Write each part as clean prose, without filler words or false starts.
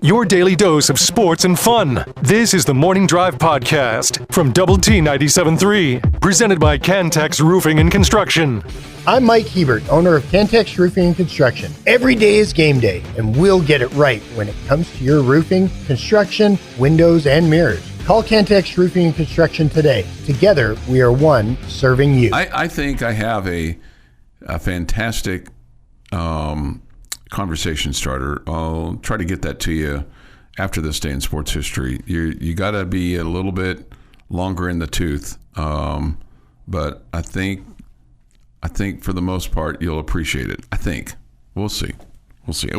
Your daily dose of sports and fun. This is the Morning Drive Podcast from Double T 97.3, presented by Cantex Roofing and Construction. I'm Mike Hebert, owner of Cantex Roofing and Construction. Every day is game day, and we'll get it right when it comes to your roofing, construction, windows, and mirrors. Call Cantex Roofing and Construction today. Together, we are one serving you. I think I have a fantastic conversation starter. I'll try to get that to you after this day in sports history. You got to be a little bit longer in the tooth, but I think for the most part you'll appreciate it. I think we'll see. It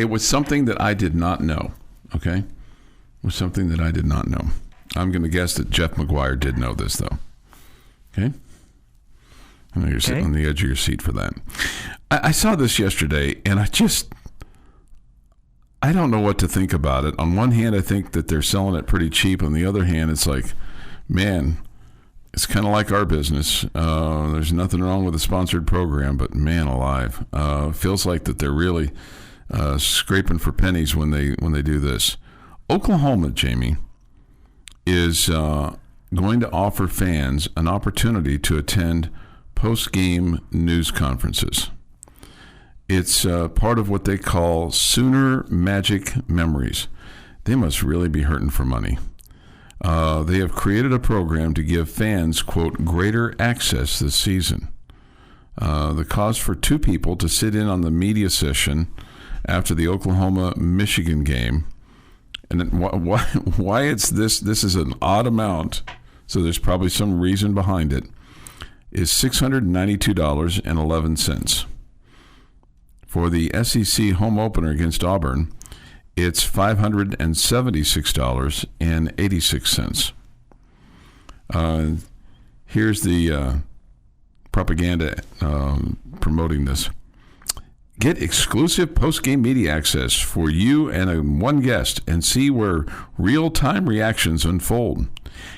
was something that I did not know. Okay, it was something that I did not know. I'm going to guess that Jeff McGuire did know this though. Okay. I know you're sitting on the edge of your seat for that. I saw this yesterday, and I don't know what to think about it. On one hand, I think that they're selling it pretty cheap. On the other hand, it's like, man, it's kind of like our business. There's nothing wrong with a sponsored program, but man alive, feels like that they're really scraping for pennies when they do this. Oklahoma, Jamie, is going to offer fans an opportunity to attend post-game news conferences. It's part of what they call Sooner Magic Memories. They must really be hurting for money. They have created a program to give fans, quote, greater access this season. The cost for two people to sit in on the media session after the Oklahoma-Michigan game. And why it's this is an odd amount, so there's probably some reason behind it, is $692.11. For the SEC home opener against Auburn, it's $576.86. Here's the propaganda promoting this. Get exclusive post-game media access for you and one guest and see where real-time reactions unfold.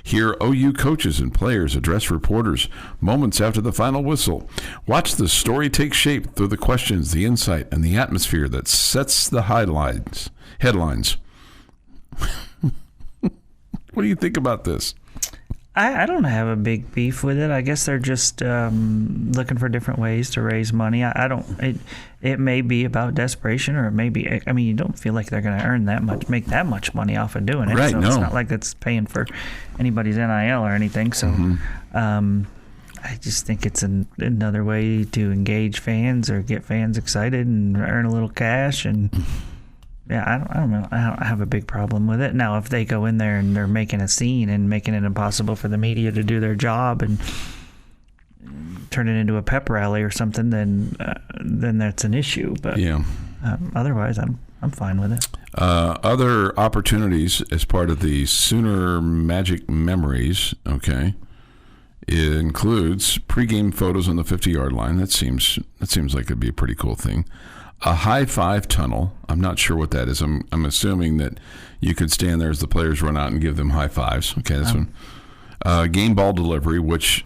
Hear OU coaches and players address reporters moments after the final whistle. Watch the story take shape through the questions, the insight, and the atmosphere that sets the headlines. What do you think about this? I don't have a big beef with it. I guess they're just looking for different ways to raise money. I don't. It may be about desperation, or it may be. I mean, you don't feel like they're going to make that much money off of doing it. Right? So no. It's not like that's paying for anybody's NIL or anything. So, I just think it's another way to engage fans or get fans excited and earn a little cash and. Yeah, I don't know. I don't have a big problem with it. Now, if they go in there and they're making a scene and making it impossible for the media to do their job and turn it into a pep rally or something, then that's an issue. But yeah. Otherwise, I'm fine with it. Other opportunities as part of the Sooner Magic Memories, okay, it includes pregame photos on the 50-yard line. That seems like it'd be a pretty cool thing. A high five tunnel. I'm not sure what that is. I'm assuming that you could stand there as the players run out and give them high fives. Okay, that's one. Game ball delivery, which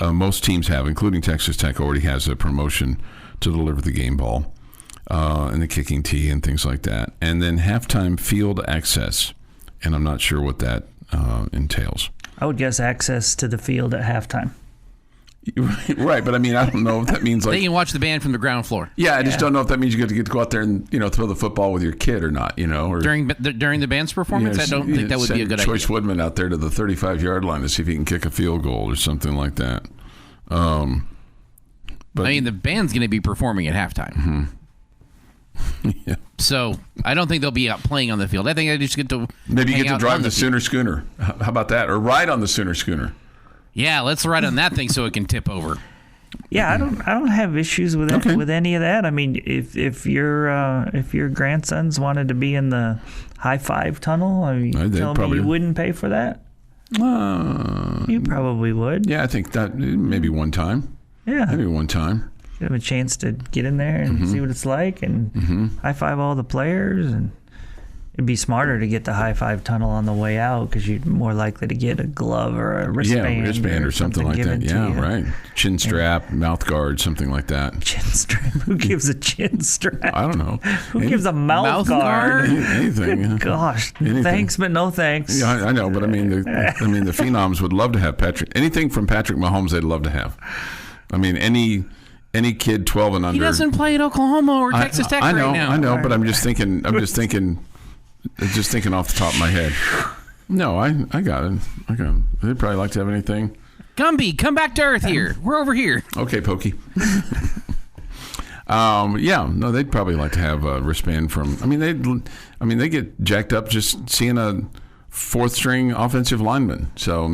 most teams have, including Texas Tech, already has a promotion to deliver the game ball and the kicking tee and things like that. And then halftime field access, and I'm not sure what that entails. I would guess access to the field at halftime. Right, but I mean, I don't know if that means like they can watch the band from the ground floor. Yeah, I just don't know if that means you get to go out there and throw the football with your kid or not. Or during the band's performance, I don't think that would be a good idea. Choice Woodman out there to the 35-yard line to see if he can kick a field goal or something like that. But I mean, the band's going to be performing at halftime. Mm-hmm. Yeah. So I don't think they'll be out playing on the field. I think I just get to maybe you get to drive the Sooner Schooner. How about that? Or ride on the Sooner Schooner. Yeah, let's ride on that thing so it can tip over. Yeah, I don't have issues with with any of that. I mean, if your grandsons wanted to be in the high five tunnel, tell me you wouldn't pay for that. You probably would. Yeah, I think that maybe one time. Yeah, maybe one time. You have a chance to get in there and see what it's like and high five all the players and It'd be smarter to get the high five tunnel on the way out because you're more likely to get a glove or a wristband. Yeah, wristband or something like that. Yeah, right. Chin strap, mouth guard, something like that. Chin strap? Who gives a chin strap? I don't know. Who gives a mouth guard? Anything. Gosh, Anything. Thanks, but no thanks. Yeah, I know, but I mean, the phenoms would love to have anything from Patrick Mahomes. They'd love to have. I mean, any kid 12 and under. He doesn't play at Oklahoma or Texas Tech right now. I know, but I'm just thinking off the top of my head. No, I got it. They'd probably like to have anything. Gumby, come back to earth here. We're over here. Okay, Pokey. They'd probably like to have a wristband from. They get jacked up just seeing a fourth string offensive lineman. So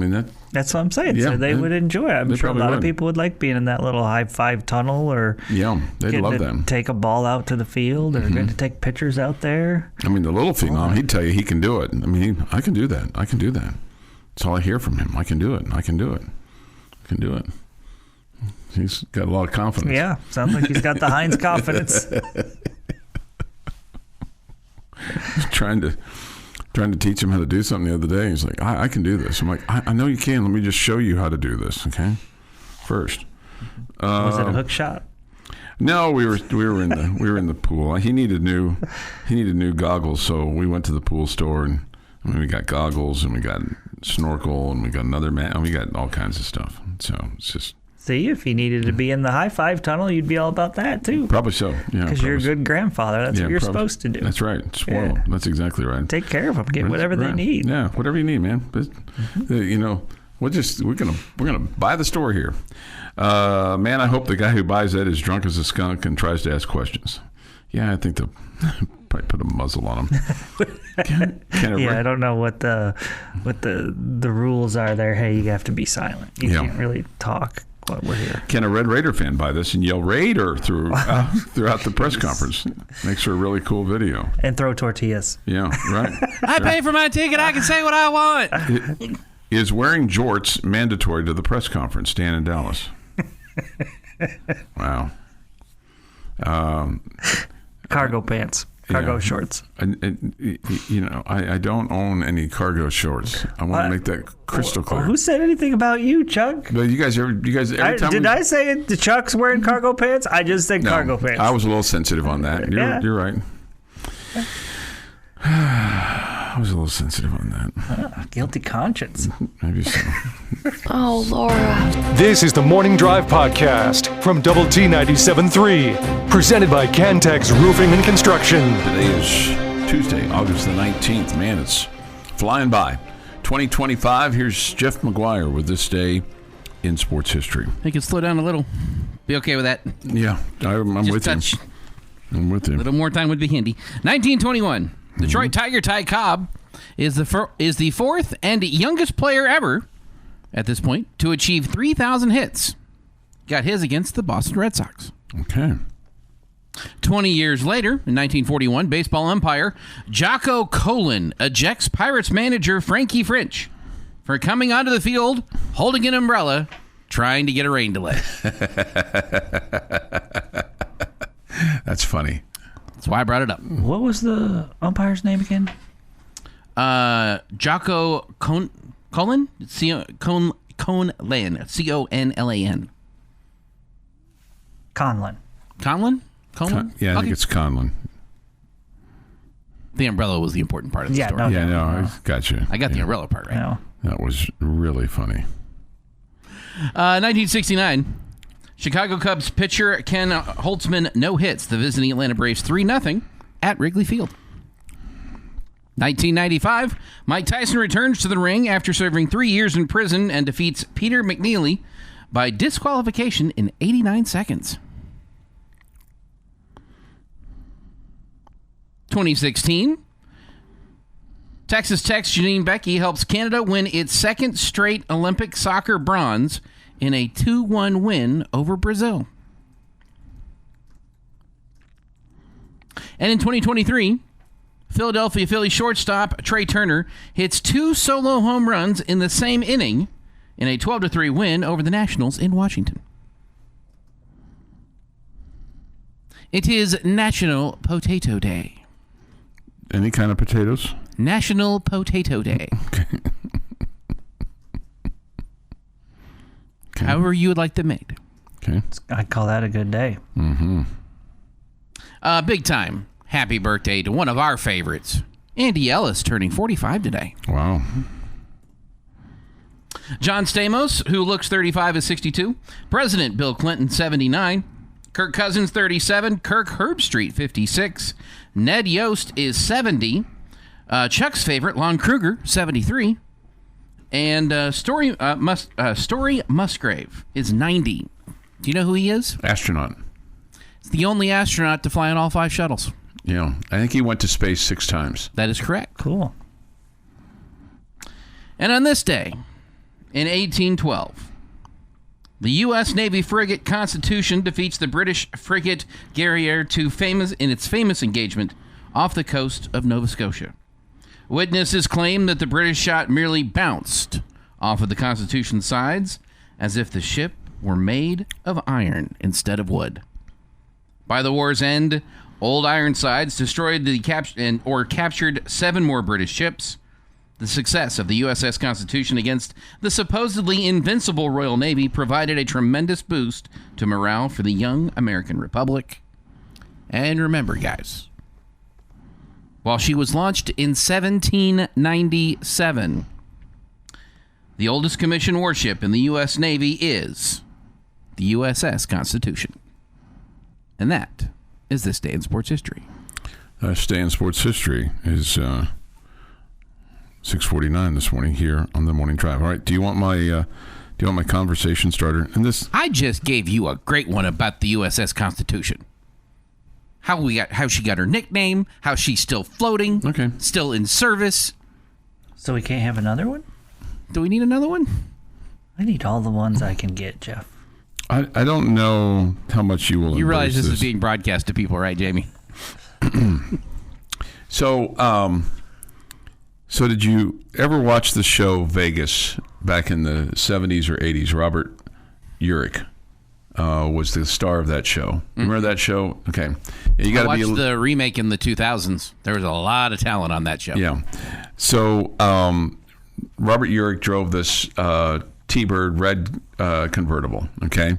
that's what I'm saying. Yeah, so they would enjoy it. I'm sure a lot of people would like being in that little high five tunnel, or they'd love that. Take a ball out to the field, or get to take pictures out there. The little phenom, he'd tell you he can do it. I can do that. That's all I hear from him. I can do it. He's got a lot of confidence. Yeah, sounds like he's got the Heinz confidence. trying to teach him how to do something the other day. He's like, I can do this. I'm like, I know you can. Let me just show you how to do this, okay? First. Was it a hook shot? No, we were in the pool. He needed new goggles, so we went to the pool store and we got goggles and we got snorkel and we got another mat and we got all kinds of stuff. So it's just. See, if he needed to be in the high five tunnel, you'd be all about that too. Probably so. Yeah. Because you're a good grandfather. That's what you're supposed to do. That's right. Spoil. Yeah. That's exactly right. Take care of them. Get whatever they need. Yeah, whatever you need, man. But we're gonna buy the store here. Man, I hope the guy who buys that is drunk as a skunk and tries to ask questions. Yeah, I think they'll probably put a muzzle on him. I don't know what the rules are there. Hey, you have to be silent. You can't really talk. We're here. Can a Red Raider fan buy this and yell Raider throughout the press conference? Makes for a really cool video. And throw tortillas. Yeah, right. I pay for my ticket. I can say what I want. Is wearing jorts mandatory to the press conference? Dan in Dallas. Wow. Cargo pants. Cargo shorts. I don't own any cargo shorts. I want to make that crystal clear. Who said anything about you, Chuck? But you guys every time. Did I say the Chuck's wearing cargo pants? I just said cargo pants. I was a little sensitive on that. You're right. I was a little sensitive on that. Guilty conscience. Maybe so. Oh, Laura. This is the Morning Drive Podcast from Double T 97.3, presented by Cantex Roofing and Construction. Today is Tuesday, August the 19th. Man, it's flying by. 2025, here's Jeff McGuire with this day in sports history. He can slow down a little. Be okay with that. Yeah, I'm with him. I'm with him. A little more time would be handy. 1921. Detroit Tiger Ty Cobb is the fourth and youngest player ever at this point to achieve 3,000 hits. Got his against the Boston Red Sox. Okay. 20 years later, in 1941, baseball umpire Jocko Colin ejects Pirates manager Frankie French for coming onto the field holding an umbrella, trying to get a rain delay. That's funny. That's why I brought it up. What was the umpire's name again? Jocko Conlan? Conlan? C-O-N-L-A-N. Conlan. Conlan? I think it's Conlan. The umbrella was the important part of the story. I got you. I got the umbrella part right. No. That was really funny. 1969. Chicago Cubs pitcher Ken Holtzman no hits the visiting Atlanta Braves 3-0 at Wrigley Field. 1995, Mike Tyson returns to the ring after serving 3 years in prison and defeats Peter McNeely by disqualification in 89 seconds. 2016, Texas Tech's Janine Becky helps Canada win its second straight Olympic soccer bronze in a 2-1 win over Brazil. And in 2023, Philadelphia Phillies shortstop Trey Turner hits 2 solo home runs in the same inning in a 12-3 win over the Nationals in Washington. It is National Potato Day. Any kind of potatoes? National Potato Day. Okay. However you would like them made. Okay. I'd call that a good day. Mm-hmm. Big time. Happy birthday to one of our favorites, Andy Ellis, turning 45 today. Wow. John Stamos, who looks 35, is 62. President Bill Clinton, 79. Kirk Cousins, 37. Kirk Herbstreit, 56. Ned Yost is 70. Chuck's favorite, Lon Kruger, 73. And Story Musgrave is 90. Do you know who he is? Astronaut. He's the only astronaut to fly on all 5 shuttles. Yeah. I think he went to space 6 times. That is correct. Cool. And on this day, in 1812, the U.S. Navy frigate Constitution defeats the British frigate Guerriere in its famous engagement off the coast of Nova Scotia. Witnesses claim that the British shot merely bounced off of the Constitution's sides as if the ship were made of iron instead of wood. By the war's end, Old Ironsides destroyed or captured 7 more British ships. The success of the USS Constitution against the supposedly invincible Royal Navy provided a tremendous boost to morale for the young American Republic. And remember, guys, while she was launched in 1797, the oldest commissioned warship in the U.S. Navy is the USS Constitution. And that is this day in sports history. This day in sports history is 6:49 this morning here on the Morning Drive. All right, do you want my conversation starter? And this, I just gave you a great one about the USS Constitution. How she got her nickname, how she's still floating, okay, still in service. So we can't have another one? Do we need another one? I need all the ones I can get, Jeff. I don't know how much you will. You realize this this is being broadcast to people, right, Jamie? So did you ever watch the show Vegas back in the 70s or 80s? Robert Urich was the star of that show. Remember that show? Okay. You got to watched the remake in the 2000s. There was a lot of talent on that show. Yeah. So Robert Urich drove this T-Bird red convertible. Okay.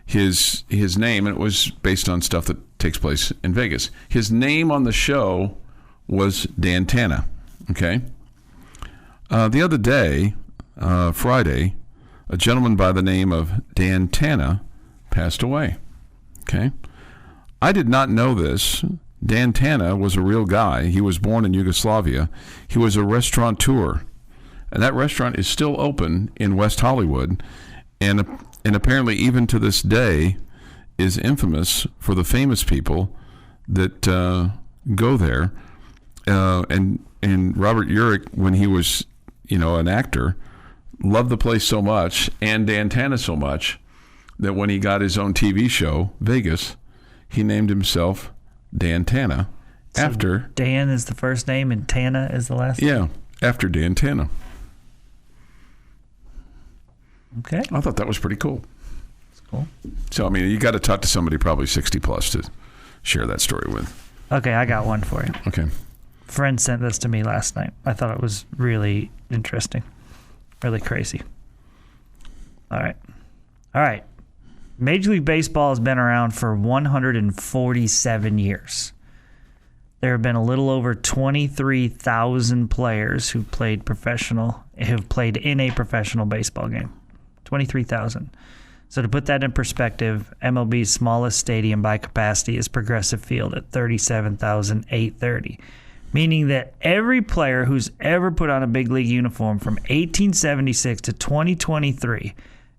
His name, and it was based on stuff that takes place in Vegas. His name on the show was Dan Tana. Okay. The other day, Friday, a gentleman by the name of Dan Tana passed away. Okay. I did not know this. Dan Tana was a real guy. He was born in Yugoslavia. He was a restaurateur. And that restaurant is still open in West Hollywood. And apparently, even to this day, is infamous for the famous people that go there. And Robert Urich, when he was, an actor, loved the place so much, and Dan Tana so much, that when he got his own TV show, Vegas, he named himself Dan Tana after... Dan is the first name and Tana is the last name? Yeah, after Dan Tana. Okay. I thought that was pretty cool. That's cool. So, you got to talk to somebody probably 60 plus to share that story with. Okay, I got one for you. Okay. Friend sent this to me last night. I thought it was really interesting. Really crazy. All right. Major League Baseball has been around for 147 years. There have been a little over 23,000 players who have played in a professional baseball game. 23,000. So to put that in perspective, MLB's smallest stadium by capacity is Progressive Field at 37,830. Meaning that every player who's ever put on a big league uniform from 1876 to 2023,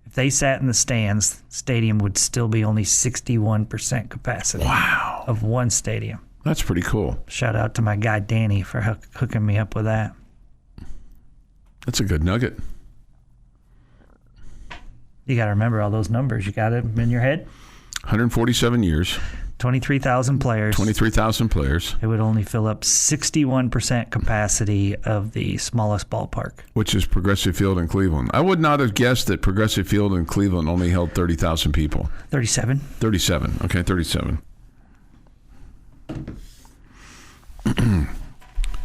if they sat in the stands, the stadium would still be only 61% capacity. Wow. Of one stadium. That's pretty cool. Shout out to my guy Danny for hooking me up with that. That's a good nugget. You got to remember all those numbers. You got them in your head? 147 years. 23,000 players. 23,000 players. It would only fill up 61% capacity of the smallest ballpark. Which is Progressive Field in Cleveland. I would not have guessed that Progressive Field in Cleveland only held 30,000 people. 37. 37. Okay, 37.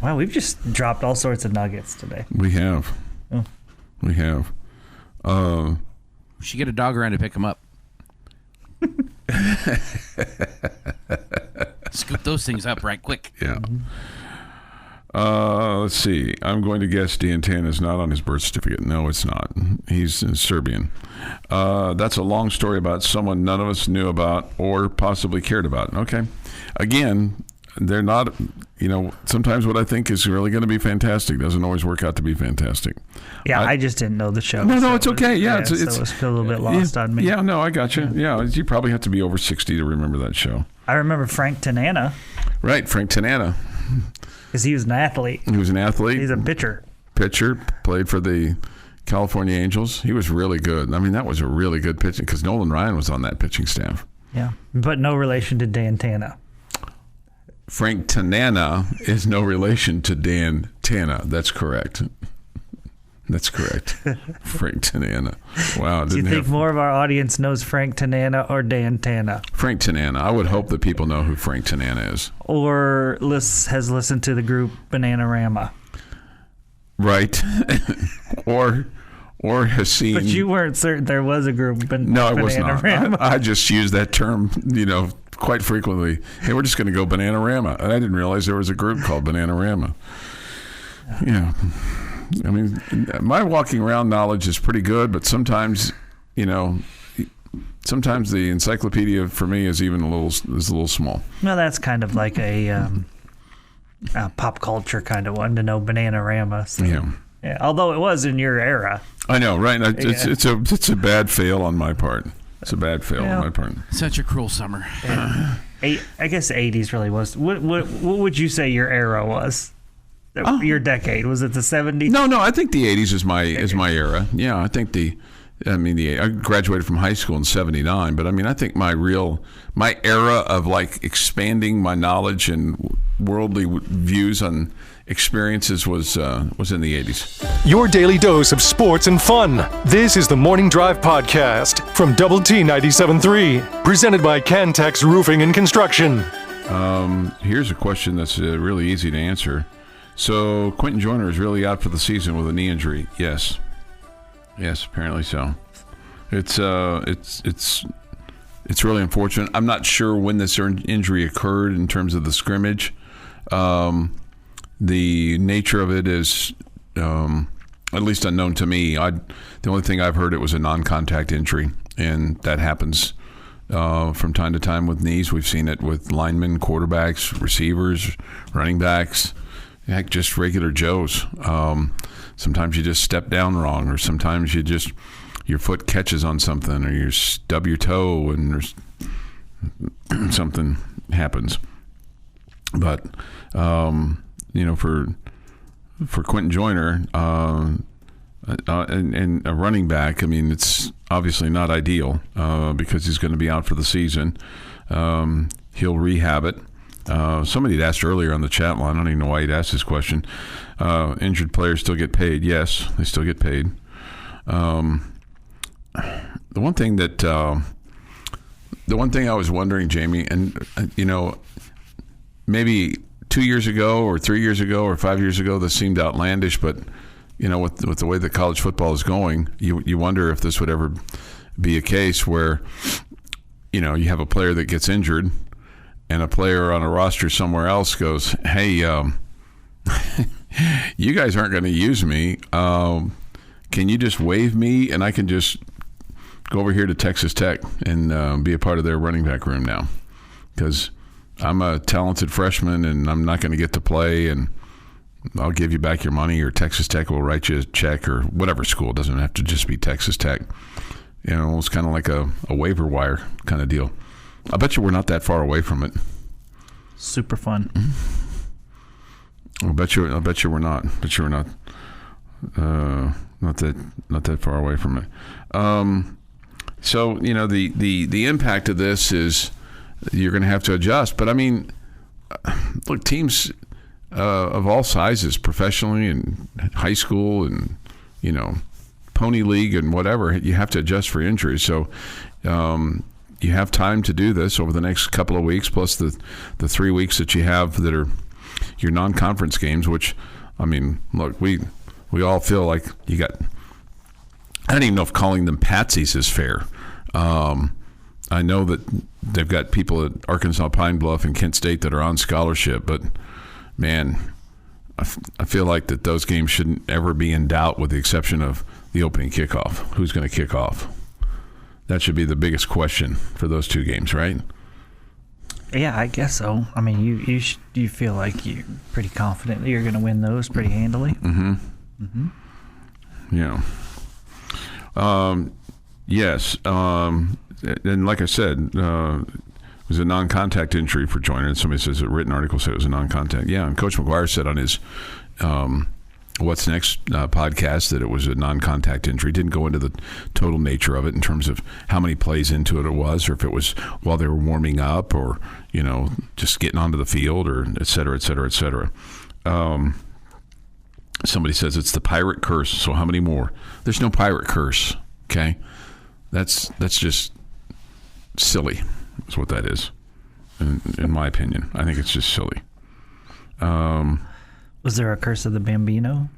Wow, we've just dropped all sorts of nuggets today. We have. Oh. We have. We should get a dog around to pick them up. Scoop those things up right quick. Yeah. Let's see. I'm going to guess D'Antana is not on his birth certificate. No, it's not. He's Serbian. That's a long story about someone none of us knew about or possibly cared about. Okay. Again, they're not, sometimes what I think is really going to be fantastic doesn't always work out to be fantastic. Yeah, I just didn't know the show. No, it's okay. Yeah, it's it was a little bit lost on me. Yeah, no, I got you. Yeah, you probably have to be over 60 to remember that show. I remember Frank Tanana. Right, Frank Tanana. Because he was an athlete. He was an athlete. He's a pitcher. Played for the California Angels. He was really good. I mean, that was a really good pitching because Nolan Ryan was on that pitching staff. Yeah, but no relation to D'Antana. Frank Tanana is no relation to Dan Tana. That's correct. Frank Tanana. Wow. Do you think more of our audience knows Frank Tanana or Dan Tana? Frank Tanana. I would hope that people know who Frank Tanana is. Or has listened to the group Bananarama. Right. or has seen. But you weren't certain there was a group No, I was not. Bananarama. I just used that term, quite frequently. Hey, we're just going to go Bananarama. And I didn't realize there was a group called Bananarama. Yeah. I mean, my walking around knowledge is pretty good, but sometimes, sometimes the encyclopedia for me is even a little small. Well, that's kind of like a pop culture kind of one to know Bananarama. So. Yeah. Although it was in your era. I know, right? It's a bad fail on my part. It's a bad fail on my part. Such a cruel summer. Yeah. I guess 80s really was. What would you say your era was? Your decade, was it the 70s? No, I think the 80s is my era. Yeah, I think I graduated from high school in 79, but I think my era of like expanding my knowledge and worldly views on experiences was in the 80s. Your daily dose of sports and fun. This is the Morning Drive Podcast from Double T 97.3, presented by Cantex Roofing and Construction. Here's a question that's really easy to answer. So Quentin Joyner is really out for the season with a knee injury. Yes, apparently so. It's really unfortunate. I'm not sure when this injury occurred in terms of the scrimmage. The nature of it is at least unknown to me. The only thing I've heard, it was a non-contact injury, and that happens from time to time with knees. We've seen it with linemen, quarterbacks, receivers, running backs. Heck, just regular Joes. Sometimes you just step down wrong, or sometimes your foot catches on something, or you stub your toe and there's something happens. But for Quentin Joyner and a running back, it's obviously not ideal because he's going to be out for the season. He'll rehab it. Somebody had asked earlier on the chat line, I don't even know why he'd asked this question. Injured players still get paid. Yes, they still get paid. The one thing I was wondering, Jamie, and maybe 2 years ago or 3 years ago or 5 years ago, this seemed outlandish, but with the way that college football is going, you wonder if this would ever be a case where you have a player that gets injured and a player on a roster somewhere else goes, hey, you guys aren't going to use me. Can you just waive me and I can just go over here to Texas Tech and be a part of their running back room now? Because I'm a talented freshman and I'm not going to get to play, and I'll give you back your money, or Texas Tech will write you a check, or whatever school. It doesn't have to just be Texas Tech. It's kind of like a waiver wire kind of deal. I bet you we're not that far away from it. Super fun. I bet you we're not. Not that far away from it. So the impact of this is you're going to have to adjust. But look, teams of all sizes, professionally and high school and pony league and whatever, you have to adjust for injuries. So you have time to do this over the next couple of weeks, plus the 3 weeks that you have that are your non-conference games, which, I mean, look, we all feel like you got. I don't even know if calling them patsies is fair. I know that they've got people at Arkansas Pine Bluff and Kent State that are on scholarship, but man, I feel like that those games shouldn't ever be in doubt, with the exception of the opening kickoff. Who's going to kick off? That should be the biggest question for those two games, right? Yeah, I guess so. I mean, you feel like you're pretty confident that you're going to win those pretty handily. Yeah. Yes. And like I said, it was a non-contact injury for Joyner, and somebody says a written article said it was a non-contact. Yeah, and Coach McGuire said on his What's Next podcast that it was a non-contact injury. Didn't go into the total nature of it in terms of how many plays into it was, or if it was while they were warming up, or, you know, just getting onto the field, or et cetera, et cetera, et cetera. Somebody says it's the pirate curse. So how many more? There's no pirate curse. Okay, that's just silly. Is what that is, in my opinion. I think it's just silly. Was there a curse of the Bambino?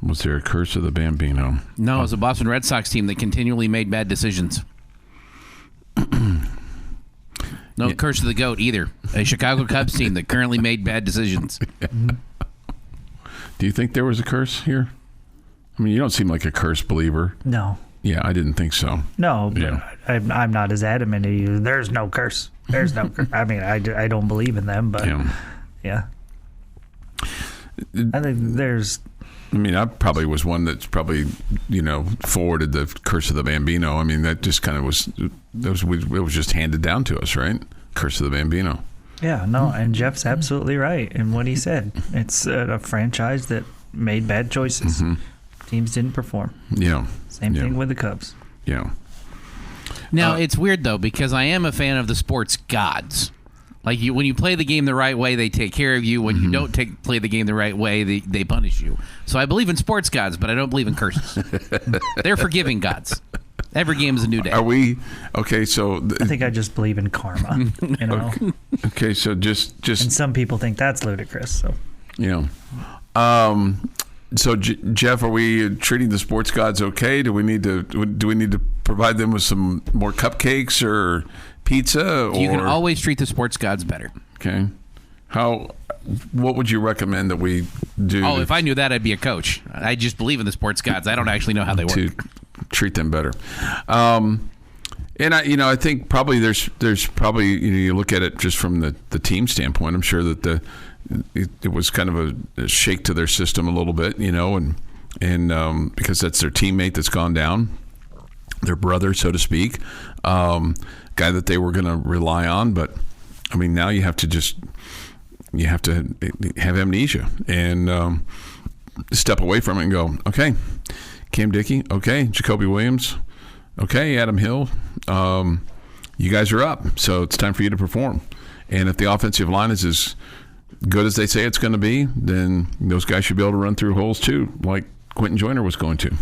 Was there a curse of the Bambino? No, it was a Boston Red Sox team that continually made bad decisions. No curse of the goat either. A Chicago Cubs team that currently made bad decisions. Do you think there was a curse here? I mean, you don't seem like a curse believer. No. Yeah, I didn't think so. No, but Yeah. I'm not as adamant as you. There's no curse. There's no curse. I mean, I don't believe in them, but yeah. I think there's... I mean, I probably was one that's probably, you know, forwarded the curse of the Bambino. I mean, that just kind of was, it was just handed down to us, right? Curse of the Bambino. Yeah, no, and Jeff's absolutely right in what he said. It's a franchise that made bad choices. Teams didn't perform. Yeah. Same thing with the Cubs. Yeah. Now, it's weird, though, because I am a fan of the sports gods. Like, when you play the game the right way, they take care of you. When you don't play the game the right way, they punish you. So I believe in sports gods, but I don't believe in curses. They're forgiving gods. Every game is a new day. Are we okay? So I think I just believe in karma. You know. Okay, so just And some people think that's ludicrous. So so Jeff, are we treating the sports gods okay? Do we need to provide them with some more cupcakes or pizza? You can always treat the sports gods better. Okay. What would you recommend that we do? Oh, if I knew that, I'd be a coach. I just believe in the sports gods. I don't actually know how they work. To treat them better. And I think probably there's probably, you look at it just from the team standpoint. I'm sure that it was kind of a shake to their system a little bit, and because that's their teammate that's gone down, their brother, so to speak, guy that they were going to rely on. But I mean, now you have to have amnesia and step away from it and go, okay, Cam Dickey, okay, Jacoby Williams, okay, Adam Hill, you guys are up, so it's time for you to perform. And if the offensive line is as good as they say it's going to be, then those guys should be able to run through holes too, like Quentin Joyner was going to.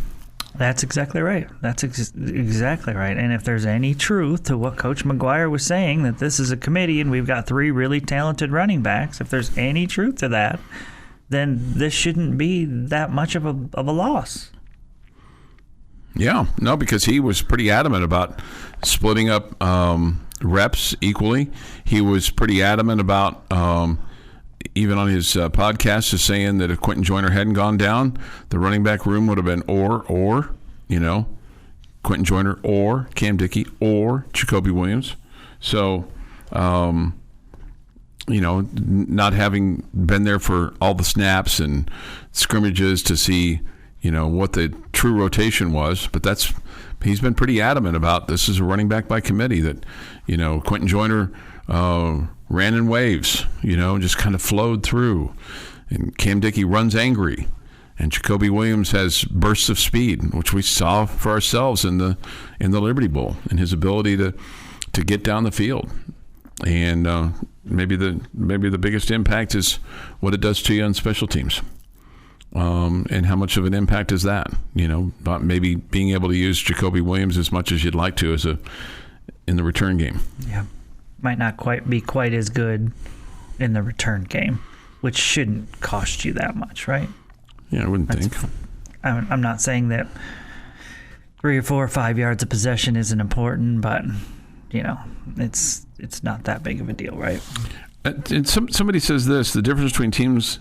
That's exactly right. That's exactly right. And if there's any truth to what Coach McGuire was saying, that this is a committee and we've got 3 really talented running backs, if there's any truth to that, then this shouldn't be that much of a loss. Yeah, no, because he was pretty adamant about splitting up reps equally. He was pretty adamant about, even on his podcast, is saying that if Quentin Joyner hadn't gone down, the running back room would have been or Quentin Joyner or Cam Dickey or Jacoby Williams. So, not having been there for all the snaps and scrimmages to see, what the true rotation was, but he's been pretty adamant about this is a running back by committee, that, Quentin Joyner ran in waves, just kind of flowed through, and Cam Dickey runs angry, and Jacoby Williams has bursts of speed, which we saw for ourselves in the Liberty Bowl, and his ability to get down the field. And maybe the biggest impact is what it does to you on special teams. And how much of an impact is that? About maybe being able to use Jacoby Williams as much as you'd like to in the return game. Yeah, might not be quite as good in the return game, which shouldn't cost you that much, right? Yeah, I wouldn't think. I'm not saying that 3 or 4 or 5 yards of possession isn't important, but it's not that big of a deal, right? And somebody says this: the difference between teams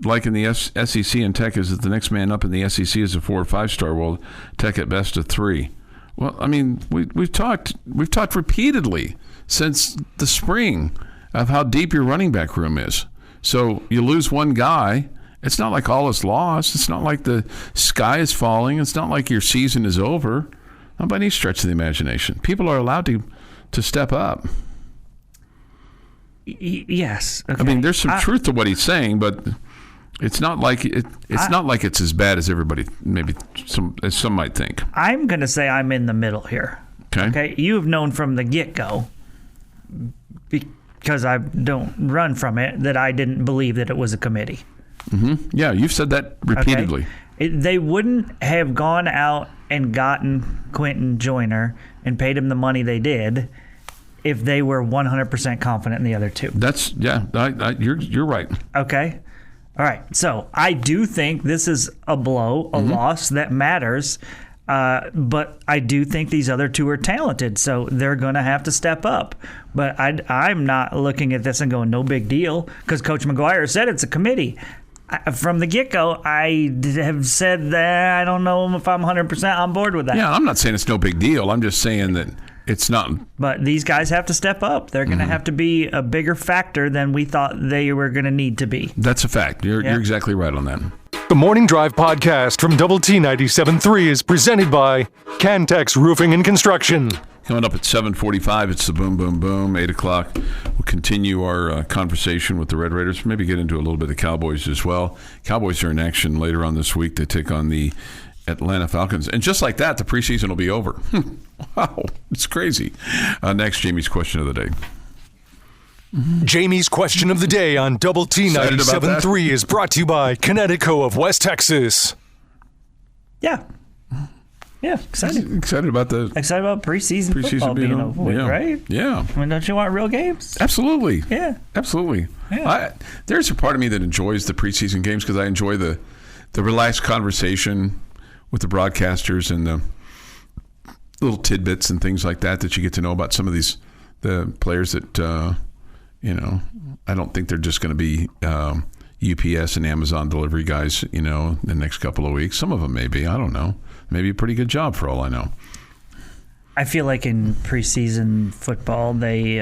like in the SEC and Tech is that the next man up in the SEC is a 4 or 5 star, while Tech at best a 3. Well, I mean, we've talked repeatedly since the spring of how deep your running back room is. So you lose one guy, it's not like all is lost. It's not like the sky is falling. It's not like your season is over. Not by any stretch of the imagination. People are allowed to step up. Yes. Okay. I mean, there's some truth to what he's saying, but it's not like not like it's as bad as everybody as some might think. I'm going to say I'm in the middle here. Okay. You have known from the get-go, because I don't run from it, that I didn't believe that it was a committee. Mm-hmm. Yeah, you've said that repeatedly. Okay? They wouldn't have gone out and gotten Quentin Joyner and paid him the money they did if they were 100% confident in the other two. You're right. Okay. All right. So I do think this is a blow, a loss that matters. But I do think these other two are talented, so they're going to have to step up. But I'm not looking at this and going, no big deal, because Coach McGuire said it's a committee. From the get-go, I have said that I don't know if I'm 100% on board with that. Yeah, I'm not saying it's no big deal. I'm just saying that it's not. But these guys have to step up. They're going to have to be a bigger factor than we thought they were going to need to be. That's a fact. You're exactly right on that. The Morning Drive podcast from Double T 97.3 is presented by Cantex Roofing and Construction. Coming up at 7:45, it's the Boom Boom Boom. 8 o'clock, we'll continue our conversation with the Red Raiders. Maybe get into a little bit of Cowboys as well. Cowboys are in action later on this week. They take on the Atlanta Falcons. And just like that, the preseason will be over. Wow, it's crazy. Next, Jamie's question of the day. Jamie's question of the day on Double T 97.3 is brought to you by Connecticut of West Texas. Yeah. Yeah, excited. Excited about preseason football being over with, right? Yeah. I mean, don't you want real games? Absolutely. Yeah. Absolutely. Yeah. There's a part of me that enjoys the preseason games because I enjoy the relaxed conversation with the broadcasters and the little tidbits and things like that you get to know about some of the players that, I don't think they're just going to be UPS and Amazon delivery guys, the next couple of weeks. Some of them may be. I don't know. Maybe a pretty good job for all I know. I feel like in preseason football, they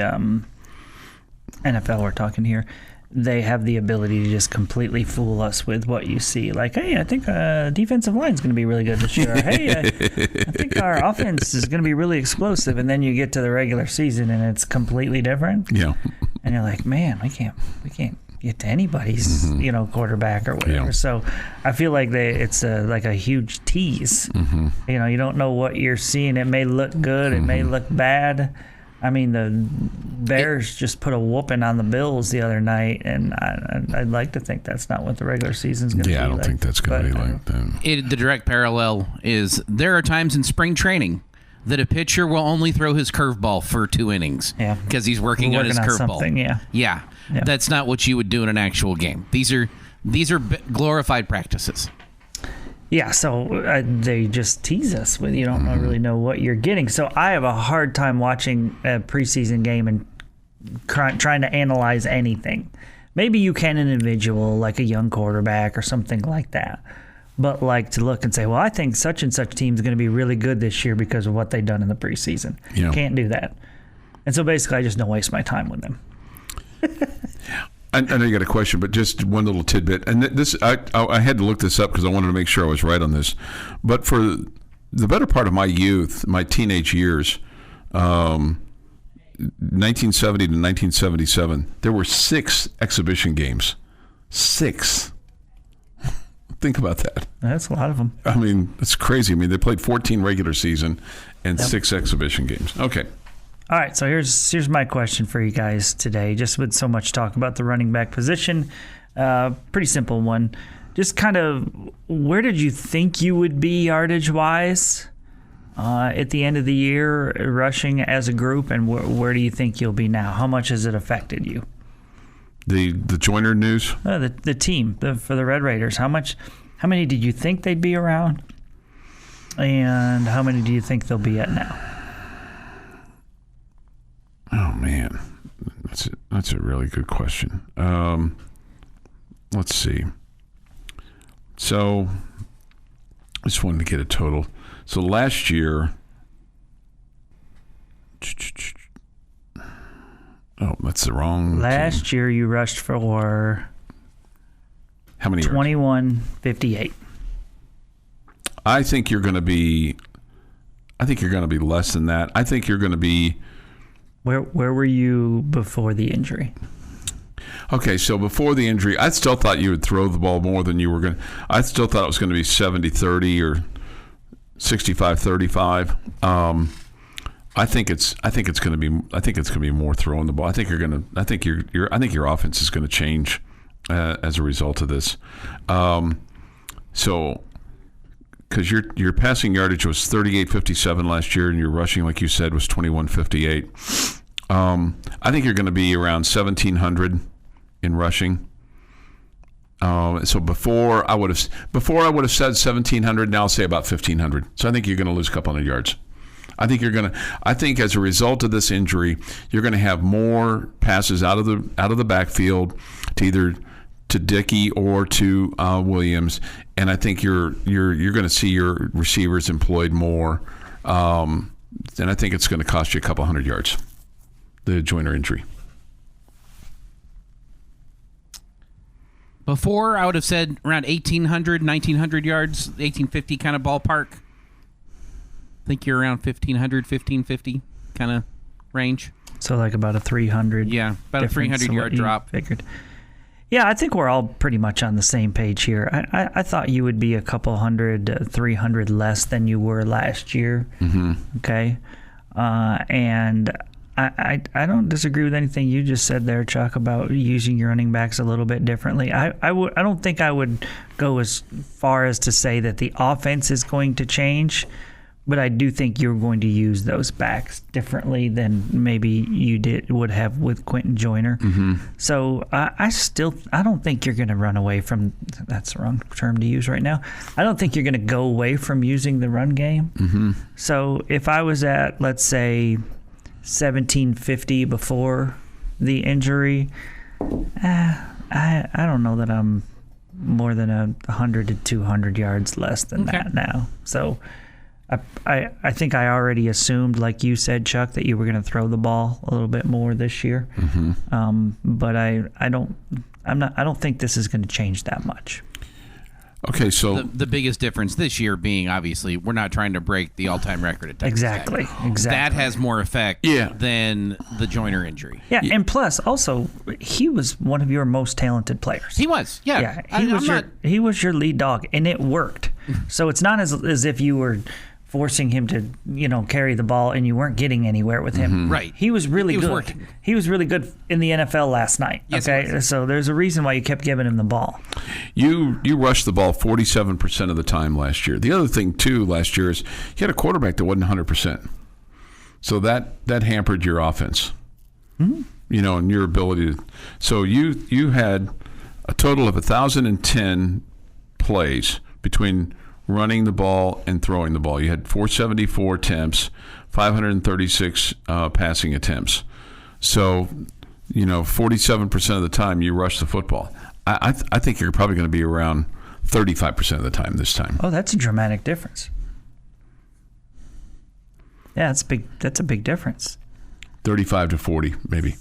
NFL we're talking here, they have the ability to just completely fool us with what you see. Like, hey, I think defensive line is going to be really good this year. Hey, I think our offense is going to be really explosive. And then you get to the regular season and it's completely different. Yeah. And you're like, man, we can't get to anybody's quarterback or whatever. Yeah. So I feel like it's like a huge tease. You don't know what you're seeing. It may look good, it may look bad. I mean, the Bears just put a whooping on the Bills the other night, and I'd like to think that's not what the regular season's going to be like. Yeah, I don't think that's going to be like that. The direct parallel is there are times in spring training that a pitcher will only throw his curveball for 2 innings because he's working on his curveball. Yeah. That's not what you would do in an actual game. These are glorified practices. Yeah, so they just tease us with you don't really know what you're getting. So I have a hard time watching a preseason game and trying to analyze anything. Maybe you can an individual, like a young quarterback or something like that. But like to look and say, well, I think such and such team is going to be really good this year because of what they've done in the preseason. Yeah. Can't do that. And so basically I just don't waste my time with them. I know you got a question, but just one little tidbit. And this, I had to look this up because I wanted to make sure I was right on this. But for the better part of my youth, my teenage years, 1970 to 1977, there were 6 exhibition games. 6. Think about that. That's a lot of them. I mean, it's crazy. I mean, they played 14 regular season and 6 exhibition games. Okay. All right, so here's my question for you guys today. Just with so much talk about the running back position, pretty simple one. Just kind of, where did you think you would be yardage-wise at the end of the year, rushing as a group, and where do you think you'll be now? How much has it affected you? The Joyner news? The team for the Red Raiders. How many did you think they'd be around? And how many do you think they'll be at now? Oh, man. That's a really good question. Let's see. So, I just wanted to get a total. So, last year... Oh, that's the wrong Last year you rushed for... How many 2158. I think you're going to be less than that. I think you're going to be... Where were you before the injury? Okay, so before the injury, I still thought you would throw the ball more than you were going to. I still thought it was going to be 70-30 or 65-35. I think it's going to be more throwing the ball. I think your offense is going to change as a result of this. So because your passing yardage was 38.57 last year, and your rushing, like you said, was 21.58. I think you're going to be around 1,700 in rushing. So before I would have said 1,700. Now I'll say about 1,500. So I think you're going to lose a couple hundred yards. I think as a result of this injury, you're going to have more passes out of the backfield to either to Dickey or to Williams, and I think you're going to see your receivers employed more, and I think it's going to cost you a couple hundred yards. The Joyner injury. Before, I would have said around 1,800, 1,900 yards, 1,850 kind of ballpark. I think you're around 1,500, 1,550 kind of range. So like about a 300. Yeah, about a 300-yard drop. Figured. Yeah, I think we're all pretty much on the same page here. I thought you would be a couple hundred, 300 less than you were last year. Mm-hmm. Okay, and I don't disagree with anything you just said there, Chuck, about using your running backs a little bit differently. I don't think I would go as far as to say that the offense is going to change, but I do think you're going to use those backs differently than maybe you would have with Quentin Joyner. Mm-hmm. So I don't think you're going to run away from. That's the wrong term to use right now. I don't think you're going to go away from using the run game. Mm-hmm. So if I was at, let's say, 1750 before the injury, I don't know that I'm more than 100 to 200 yards less than that now. So I think I already assumed, like you said, Chuck, that you were going to throw the ball a little bit more this year. Mm-hmm. But I don't think this is going to change that much. Okay, so the biggest difference this year being, obviously, we're not trying to break the all-time record at Texas Tech. Exactly. That has more effect than the Joyner injury. Yeah, and plus, also, he was one of your most talented players. He was, yeah. He was your lead dog, and it worked. So it's not as if you were forcing him to, carry the ball and you weren't getting anywhere with him. Mm-hmm. Right. He was really good. Working. He was really good in the NFL last night. Yes, okay, so there's a reason why you kept giving him the ball. You rushed the ball 47% of the time last year. The other thing too last year is you had a quarterback that wasn't 100%. So that hampered your offense. Mm-hmm. And your ability to. So you had a total of 1,010 plays between running the ball and throwing the ball. You had 474 attempts, 536 passing attempts. So, 47% of the time you rush the football. I think you're probably going to be around 35% of the time this time. Oh, that's a dramatic difference. Yeah, that's big. That's a big difference. 35 to 40, maybe.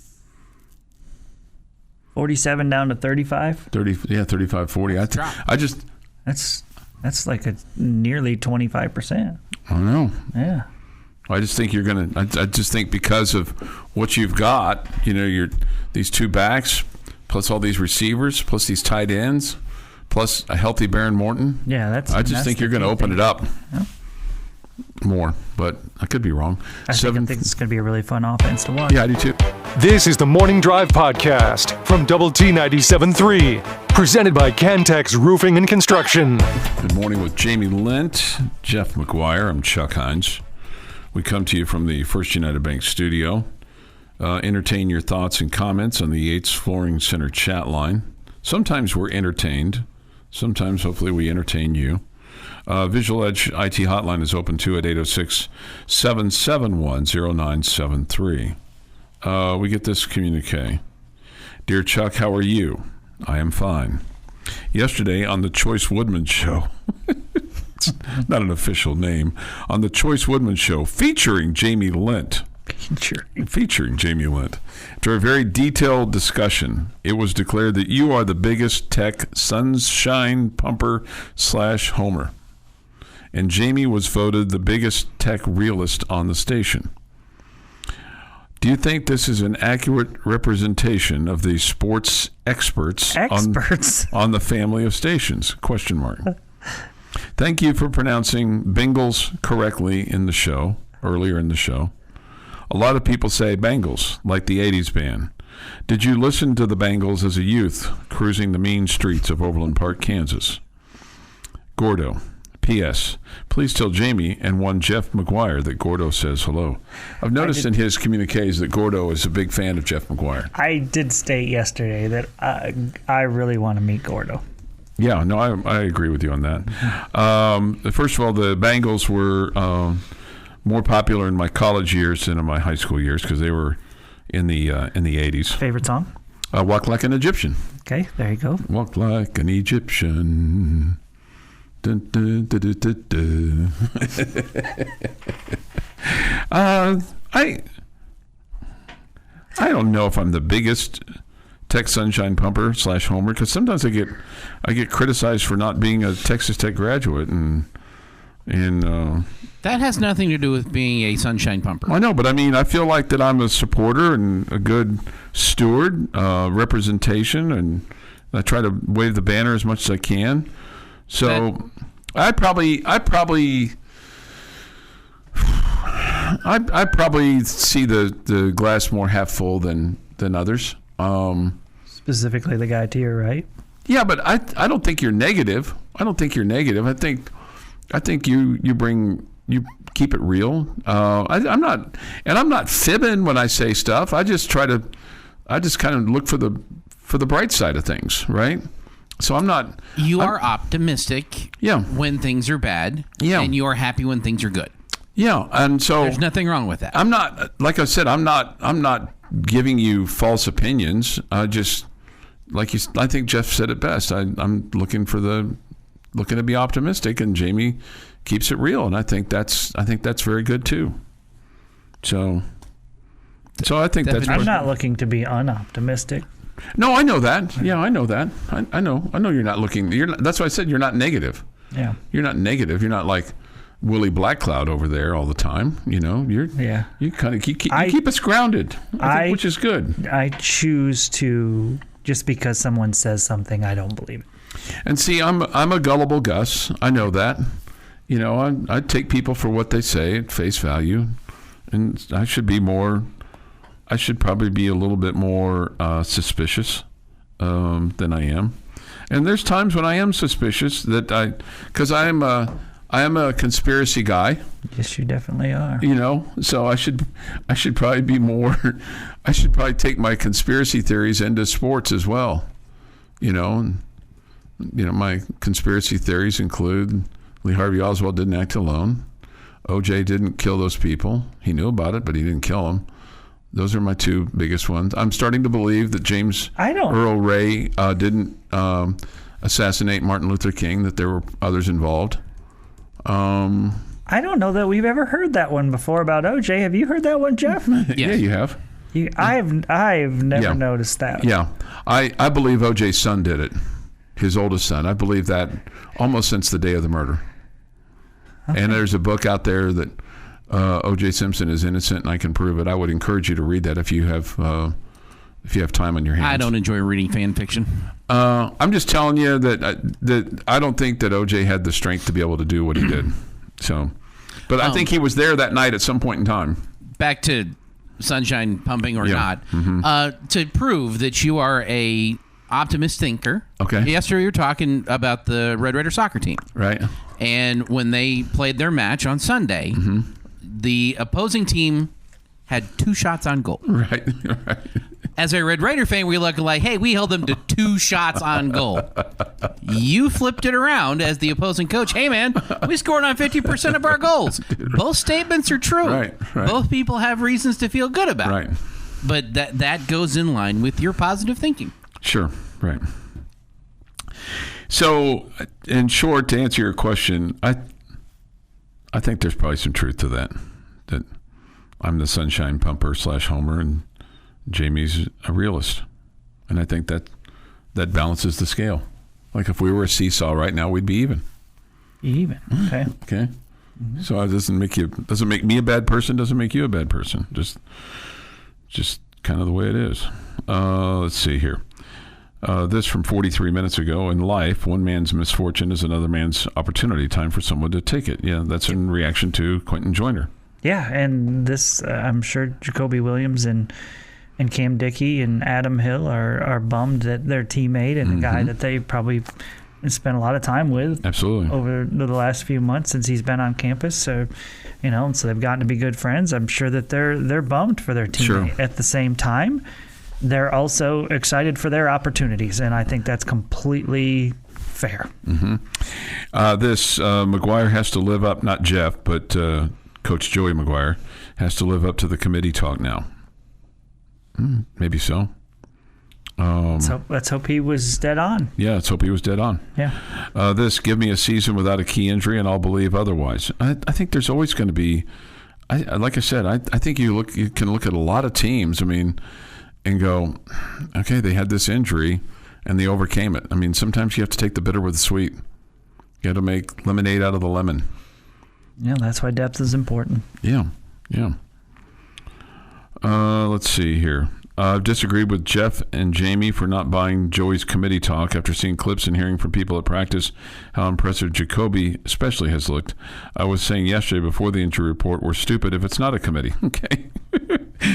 47 down to 35? 35, 40. That's like a nearly 25%. I don't know. Yeah. I just think I just think because of what you've got, these two backs, plus all these receivers, plus these tight ends, plus a healthy Baron Morton. Yeah, I just think you're going to open it up more, but I could be wrong. I think it's going to be a really fun offense to watch. Yeah, I do too. This is the Morning Drive Podcast from Double T 97.3, presented by Cantex Roofing and Construction. Good morning with Jamie Lent, Jeff McGuire. I'm Chuck Hines. We come to you from the First United Bank studio. entertain your thoughts and comments on the Yates Flooring Center chat line. Sometimes we're entertained. Sometimes, hopefully, we entertain you. Visual Edge IT hotline is open too at 806-771-0973. We get this communique. Dear Chuck, how are you? I am fine. Yesterday on the Choice Woodman Show, it's not an official name, on the Choice Woodman Show, featuring Jamie Lent. Featuring Jamie Lent. After a very detailed discussion, it was declared that you are the biggest tech sunshine pumper / homer. And Jamie was voted the biggest tech realist on the station. Do you think this is an accurate representation of the sports experts? On the family of stations? ? Thank you for pronouncing Bengals correctly in the show, earlier in the show. A lot of people say Bengals, like the 80s band. Did you listen to the Bengals as a youth, cruising the mean streets of Overland Park, Kansas? Gordo. P.S. Please tell Jamie and one Jeff McGuire that Gordo says hello. I've noticed in his communiques that Gordo is a big fan of Jeff McGuire. I did state yesterday that I really want to meet Gordo. Yeah, no, I agree with you on that. First of all, the Bengals were more popular in my college years than in my high school years because they were in the 80s. Favorite song? Walk Like an Egyptian. Okay, there you go. Walk like an Egyptian. Dun, dun, dun, dun, dun, dun. I don't know if I'm the biggest Tech Sunshine pumper / homer because sometimes I get criticized for not being a Texas Tech graduate and that has nothing to do with being a sunshine pumper. I know, but I mean, I feel like that I'm a supporter and a good steward, representation, and I try to wave the banner as much as I can. So I probably see the glass more half full than others. Specifically the guy to your right. Yeah, but I don't think you're negative. I think you keep it real. I'm not fibbing when I say stuff. I just kind of look for the bright side of things, right? So I'm not. You are optimistic. Yeah. When things are bad. Yeah. And you are happy when things are good. Yeah, and so there's nothing wrong with that. I'm not. Like I said, I'm not giving you false opinions. I think Jeff said it best. I'm looking to be optimistic, and Jamie keeps it real, and I think that's very good too. So I think that's. I'm not looking to be unoptimistic. No, I know that. Yeah, I know that. I know you're not looking. That's why I said you're not negative. Yeah. You're not negative. You're not like Willie Blackcloud over there all the time. You know, you kind of keep us grounded, which is good. I choose to, just because someone says something, I don't believe it. And see, I'm a gullible Gus. I know that. You know, I take people for what they say at face value, and I should probably be a little bit more suspicious than I am. And there's times when I am suspicious because I am a conspiracy guy. Yes, you definitely are. You know, so I should probably be more. I should probably take my conspiracy theories into sports as well. You know, my conspiracy theories include Lee Harvey Oswald didn't act alone. OJ didn't kill those people. He knew about it, but he didn't kill them. Those are my two biggest ones. I'm starting to believe that James Earl Ray didn't assassinate Martin Luther King, that there were others involved. I don't know that we've ever heard that one before about OJ. Have you heard that one, Jeff? Yes. Yeah, you have. I've never noticed that. Yeah. I believe OJ's son did it, his oldest son. I believe that almost since the day of the murder. Okay. And there's a book out there that O.J. Simpson is innocent, and I can prove it. I would encourage you to read that if you have time on your hands. I don't enjoy reading fan fiction. I'm just telling you that I don't think that O.J. had the strength to be able to do what he did. So, but I think he was there that night at some point in time. Back to sunshine pumping or not, to prove that you are a optimist thinker. Okay. Yesterday you were talking about the Red Raider soccer team. Right. And when they played their match on Sunday, the opposing team had 2 shots on goal. Right. As a Red Raider fan, we look like, hey, we held them to 2 shots on goal. You flipped it around as the opposing coach. Hey, man, we scored on 50% of our goals. Both statements are true. Right. Both people have reasons to feel good about it. Right. But that goes in line with your positive thinking. Sure. Right. So, in short, to answer your question, I think there's probably some truth to that. That I'm the sunshine pumper / homer, and Jamie's a realist. And I think that balances the scale. Like if we were a seesaw right now, we'd be even. Even. Okay. Okay. So it doesn't make me a bad person, doesn't make you a bad person. Just kind of the way it is. Let's see here. This from 43 minutes ago. In life, one man's misfortune is another man's opportunity. Time for someone to take it. Yeah, that's in reaction to Quentin Joyner. Yeah, and this, I'm sure Jacoby Williams and Cam Dickey and Adam Hill are bummed that their teammate and the guy that they probably spent a lot of time with Absolutely. over the last few months since he's been on campus. So, so they've gotten to be good friends. I'm sure that they're bummed for their teammate. Sure. At the same time, they're also excited for their opportunities, and I think that's completely fair. This McGuire has to live up, not Jeff, but Coach Joey McGuire has to live up to the committee talk now. Maybe so. So let's hope he was dead on. Yeah, let's hope he was dead on. Yeah. This, give me a season without a key injury and I'll believe otherwise. I think there's always going to be, like I said, I think you can look at a lot of teams, and go, okay, they had this injury and they overcame it. Sometimes you have to take the bitter with the sweet. You got to make lemonade out of the lemon. Yeah, that's why depth is important. Yeah. Let's see here. I've disagreed with Jeff and Jamie for not buying Joey's committee talk after seeing clips and hearing from people at practice how impressive Jacoby especially has looked. I was saying yesterday before the injury report, we're stupid if it's not a committee. Okay.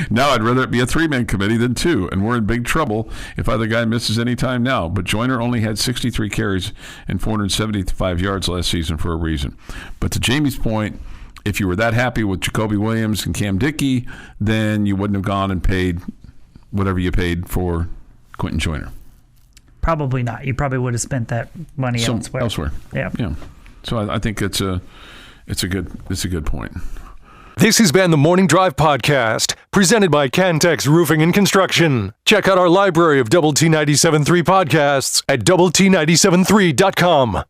Now I'd rather it be a 3-man committee than 2, and we're in big trouble if either guy misses any time now. But Joyner only had 63 carries and 475 yards last season for a reason. But to Jamie's point, if you were that happy with Jacoby Williams and Cam Dickey, then you wouldn't have gone and paid whatever you paid for Quentin Joyner. Probably not. You probably would have spent that money elsewhere. Yeah. So I think it's a good point. This has been the Morning Drive Podcast, presented by Cantex Roofing and Construction. Check out our library of Double T 97.3 podcasts at doublet973.com.